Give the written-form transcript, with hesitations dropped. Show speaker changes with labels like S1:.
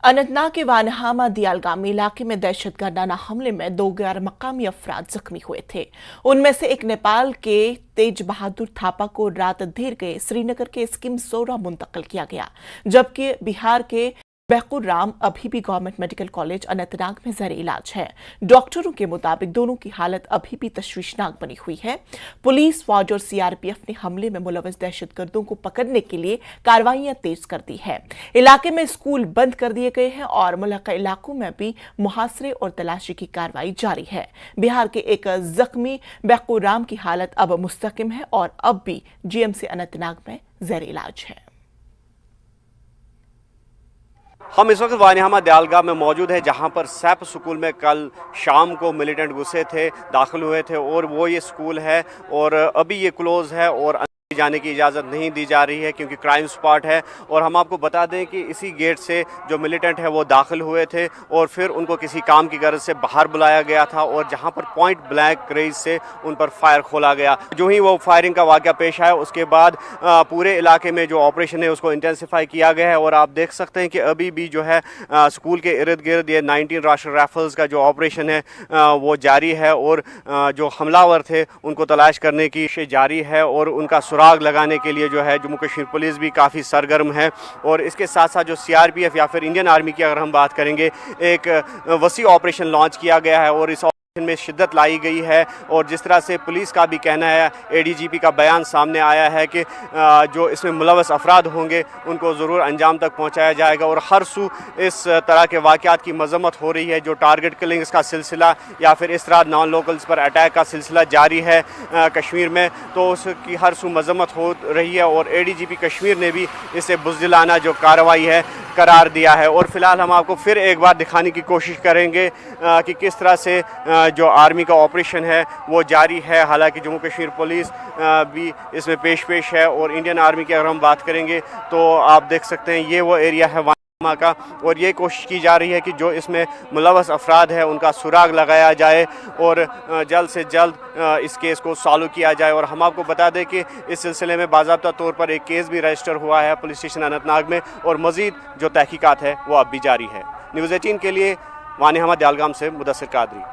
S1: अनंतनाग के वानहामा दियालगामी इलाके में दहशतगर्दाना हमले में 2 गैर मकामी अफराद जख्मी हुए थे। उनमें से एक नेपाल के तेज बहादुर थापा को रात देर गए श्रीनगर के स्कीम सोरा मुंतकिल किया गया, जबकि बिहार के बैकुर राम अभी भी गवर्नमेंट मेडिकल कॉलेज अनंतनाग में ज़ेर इलाज है। डॉक्टरों के मुताबिक दोनों की हालत अभी भी तशवीशनाक बनी हुई है। पुलिस, फौज और सीआरपीएफ ने हमले में मुलविस दहशतगर्दों को पकड़ने के लिए कार्रवाइयां तेज कर दी है। इलाके में स्कूल बंद कर दिए गए हैं और मुल्का इलाकों में भी मुहासरे और तलाशी की कार्रवाई जारी है। बिहार के एक जख्मी बैकुर राम की हालत अब मुस्तकिम है और अब भी जीएमसी अनंतनाग में ज़ेर इलाज है।
S2: हम इस वक्त वानिहामा दियालगा में मौजूद है, जहां पर सैप स्कूल में कल शाम को मिलिटेंट घुसे थे, दाखिल हुए थे और वो ये स्कूल है और अभी ये क्लोज है और जाने की इजाज़त नहीं दी जा रही है क्योंकि क्राइम स्पॉट है। और हम आपको बता दें कि इसी गेट से जो मिलिटेंट है वो दाखिल हुए थे और फिर उनको किसी काम की गर्ज से बाहर बुलाया गया था और जहां पर पॉइंट ब्लैंक रेंज से उन पर फायर खोला गया। जो ही वो फायरिंग का वाक़या पेश आया उसके बाद पूरे इलाके में जो ऑपरेशन है उसको इंटेंसिफाई किया गया है और आप देख सकते हैं कि अभी भी जो है स्कूल के इर्द गिर्द ये 19 राष्ट्रीय राइफल्स का जो ऑपरेशन है वो जारी है और जो हमलावर थे उनको तलाश करने की कोशिश जारी है और उनका आग लगाने के लिए जो है जम्मू कश्मीर पुलिस भी काफ़ी सरगर्म है। और इसके साथ साथ जो सीआरपीएफ या फिर इंडियन आर्मी की अगर हम बात करेंगे, एक वसी ऑपरेशन लॉन्च किया गया है और इस में शिद्दत लाई गई है। और जिस तरह से पुलिस का भी कहना है, एडीजीपी का बयान सामने आया है कि जो इसमें मुलविस अफराद होंगे उनको ज़रूर अंजाम तक पहुंचाया जाएगा और हर सू इस तरह के वाक़यात की मजम्मत हो रही है। जो टारगेट किलिंग्स का सिलसिला या फिर इस तरह नॉन लोकल्स पर अटैक का सिलसिला जारी है कश्मीर में, तो उसकी हर सू मजम्मत हो रही है और एडीजीपी कश्मीर ने भी इसे बुज़दिलाना जो कार्रवाई है करार दिया है। और फिलहाल हम आपको फिर एक बार दिखाने की कोशिश करेंगे कि किस तरह से जो आर्मी का ऑपरेशन है वो जारी है। हालांकि जम्मू कश्मीर पुलिस भी इसमें पेश है और इंडियन आर्मी की अगर हम बात करेंगे तो आप देख सकते हैं ये वो एरिया है वानिहामा का और ये कोशिश की जा रही है कि जो इसमें मुलविस अफराद है उनका सुराग लगाया जाए और जल्द से जल्द इस केस को सॉल्व किया जाए। और हम आपको बता दें कि इस सिलसिले में बाज़ाब्ता तौर पर एक केस भी रजिस्टर हुआ है पुलिस स्टेशन अनंतनाग में और मज़ीद जो तहकीकात है वो अब भी जारी है। न्यूज़ 18 के लिए वानिहामा दियालगाम से मुदस्सिर कादरी।